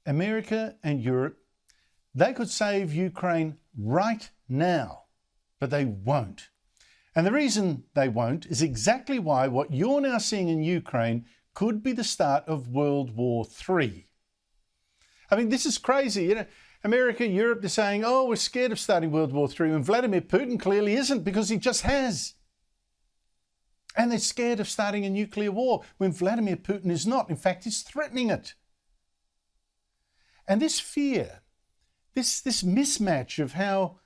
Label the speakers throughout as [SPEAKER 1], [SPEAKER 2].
[SPEAKER 1] America and Europe, they could save Ukraine right now, but they won't. And the reason they won't is exactly why what you're now seeing in Ukraine could be the start of World War III. I mean, this is crazy. You know, America, Europe, they're saying, oh, we're scared of starting World War III, and Vladimir Putin clearly isn't, because he just has. And they're scared of starting a nuclear war when Vladimir Putin is not. In fact, he's threatening it. And this fear, this mismatch of how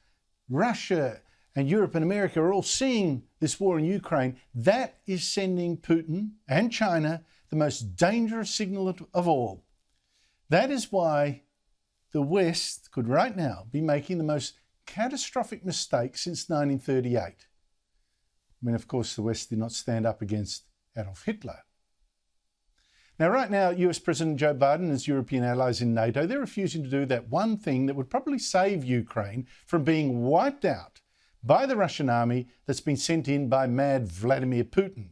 [SPEAKER 1] Russia and Europe and America are all seeing this war in Ukraine, that is sending Putin and China the most dangerous signal of all. That is why the West could right now be making the most catastrophic mistake since 1938. I mean, of course, the West did not stand up against Adolf Hitler. Now, right now, US President Joe Biden and his European allies in NATO, they're refusing to do that one thing that would probably save Ukraine from being wiped out by the Russian army that's been sent in by mad Vladimir Putin.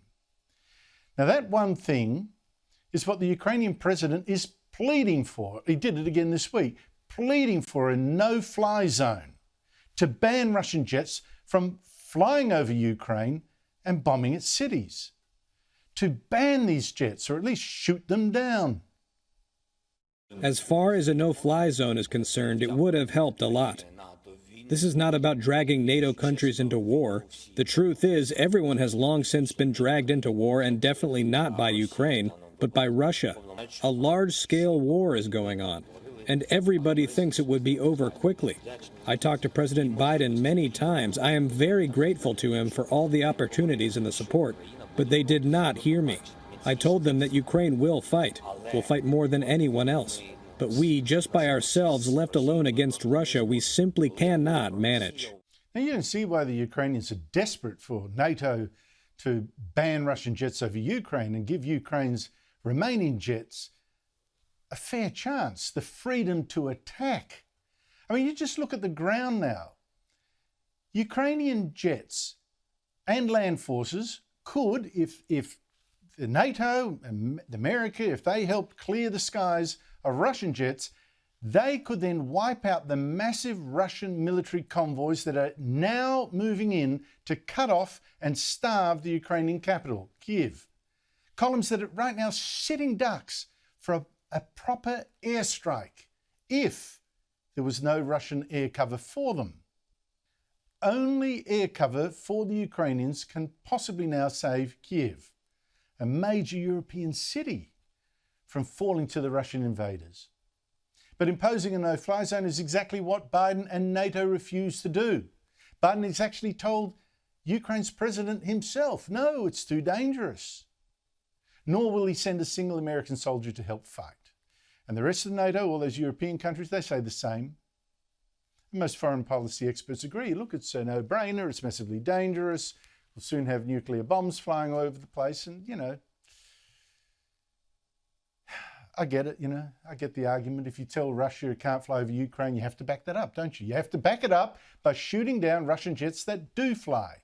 [SPEAKER 1] Now, that one thing is what the Ukrainian president is pleading for. He did it again this week, pleading for a no-fly zone to ban Russian jets from flying over Ukraine and bombing its cities. To ban these jets, or at least shoot them down.
[SPEAKER 2] As far as a no-fly zone is concerned, it would have helped a lot. This is not about dragging NATO countries into war. The truth is, everyone has long since been dragged into war, and definitely not by Ukraine, but by Russia. A large-scale war is going on, and everybody thinks it would be over quickly. I talked to President Biden many times. I am very grateful to him for all the opportunities and the support, but they did not hear me. I told them that Ukraine will fight more than anyone else. But we, just by ourselves, left alone against Russia, we simply cannot manage.
[SPEAKER 1] Now, you can see why the Ukrainians are desperate for NATO to ban Russian jets over Ukraine and give Ukraine's remaining jets a fair chance, the freedom to attack. I mean, you just look at the ground now. Ukrainian jets and land forces could, if the NATO and America, if they helped clear the skies of Russian jets, they could then wipe out the massive Russian military convoys that are now moving in to cut off and starve the Ukrainian capital, Kyiv. Columns that are right now sitting ducks for a proper airstrike if there was no Russian air cover for them. Only air cover for the Ukrainians can possibly now save Kyiv, a major European city, from falling to the Russian invaders. But imposing a no-fly zone is exactly what Biden and NATO refuse to do. Biden has actually told Ukraine's president himself, no, it's too dangerous. Nor will he send a single American soldier to help fight. And the rest of NATO, all those European countries, they say the same. Most foreign policy experts agree. Look, it's a no-brainer, it's massively dangerous, we'll soon have nuclear bombs flying all over the place, and, you know, I get it, I get the argument. If you tell Russia it can't fly over Ukraine, you have to back that up, don't you? You have to back it up by shooting down Russian jets that do fly.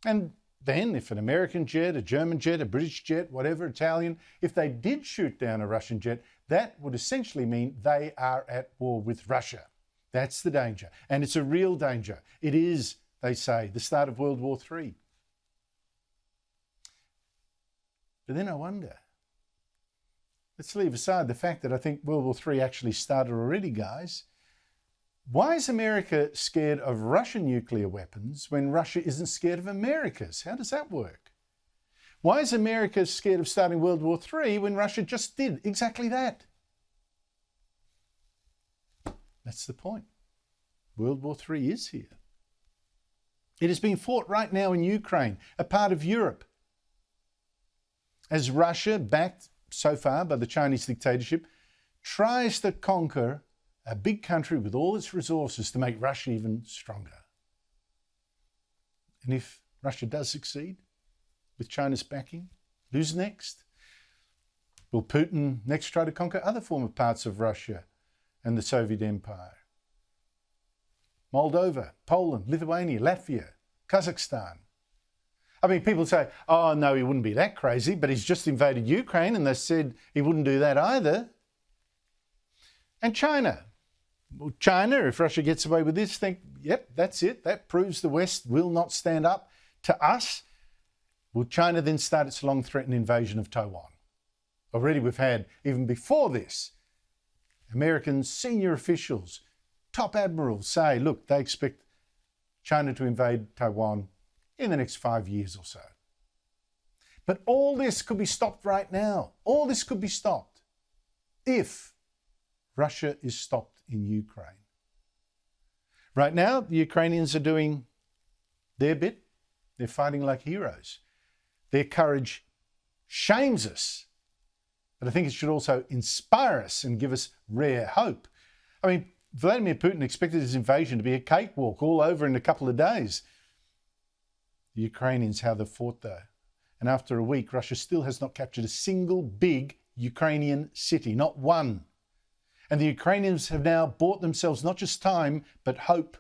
[SPEAKER 1] And then if an American jet, a German jet, a British jet, whatever, Italian, if they did shoot down a Russian jet, that would essentially mean they are at war with Russia. That's the danger. And it's a real danger. It is, they say, the start of World War III. But then I wonder, let's leave aside the fact that I think World War III actually started already, guys. Why is America scared of Russian nuclear weapons when Russia isn't scared of America's? How does that work? Why is America scared of starting World War III when Russia just did exactly that? That's the point. World War III is here. It is being fought right now in Ukraine, a part of Europe. As Russia, backed so far by the Chinese dictatorship, tries to conquer a big country with all its resources to make Russia even stronger. And if Russia does succeed with China's backing, who's next? Will Putin next try to conquer other former parts of Russia and the Soviet Empire? Moldova, Poland, Lithuania, Latvia, Kazakhstan. I mean, people say, oh, no, he wouldn't be that crazy, but he's just invaded Ukraine and they said he wouldn't do that either. And China. Well, China, if Russia gets away with this, think, yep, that's it. That proves the West will not stand up to us. Will China then start its long-threatened invasion of Taiwan? Already we've had, even before this, American senior officials, top admirals say, look, they expect China to invade Taiwan in the next 5 years or so. But all this could be stopped right now. All this could be stopped if Russia is stopped in Ukraine. Right now, the Ukrainians are doing their bit. They're fighting like heroes. Their courage shames us, but I think it should also inspire us and give us rare hope. I mean, Vladimir Putin expected his invasion to be a cakewalk all over in a couple of days. The Ukrainians, how they've fought though. And after a week, Russia still has not captured a single big Ukrainian city, not one. And the Ukrainians have now bought themselves not just time, but hope.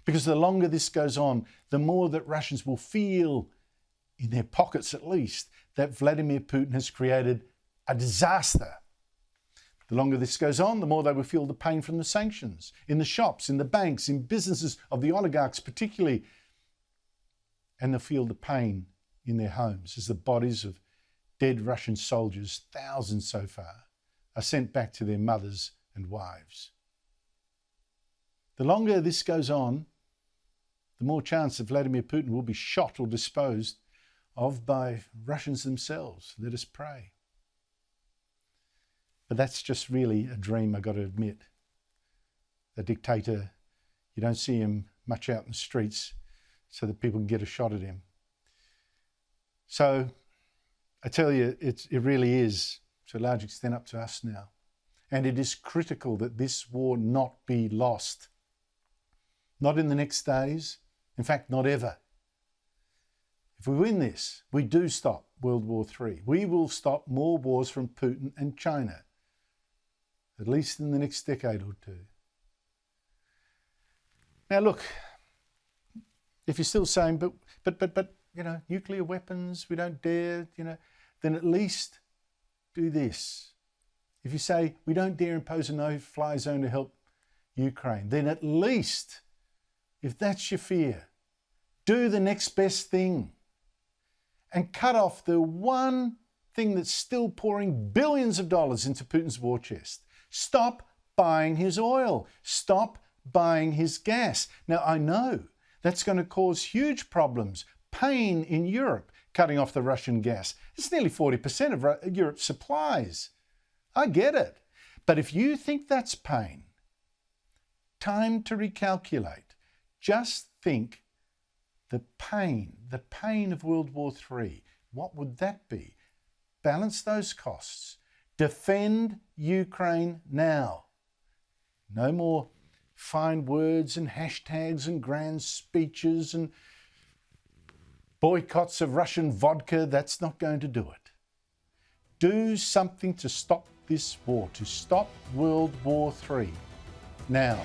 [SPEAKER 1] Because the longer this goes on, the more that Russians will feel, in their pockets at least, that Vladimir Putin has created a disaster. The longer this goes on, the more they will feel the pain from the sanctions, in the shops, in the banks, in businesses of the oligarchs particularly. And they'll feel the pain in their homes as the bodies of dead Russian soldiers, thousands so far, are sent back to their mothers and wives. The longer this goes on, the more chance that Vladimir Putin will be shot or disposed of by Russians themselves. Let us pray. But that's just really a dream, I've got to admit. A dictator, you don't see him much out in the streets so that people can get a shot at him. So I tell you, it really is to a large extent up to us now. And it is critical that this war not be lost. Not in the next days, in fact, not ever. If we win this, we do stop World War III. We will stop more wars from Putin and China, at least in the next decade or two. Now look, if you're still saying, but you know, nuclear weapons, we don't dare, then at least do this. If you say we don't dare impose a no-fly zone to help Ukraine, then at least, if that's your fear, do the next best thing and cut off the one thing that's still pouring billions of dollars into Putin's war chest. Stop buying his oil. Stop buying his gas. Now, I know that's going to cause huge problems, pain in Europe, cutting off the Russian gas. It's nearly 40% of Europe's supplies. I get it. But if you think that's pain, time to recalculate. Just think the pain of World War III. What would that be? Balance those costs. Defend Ukraine now. No more fine words and hashtags and grand speeches and boycotts of Russian vodka. That's not going to do it. Do something to stop this war, to stop World War III now.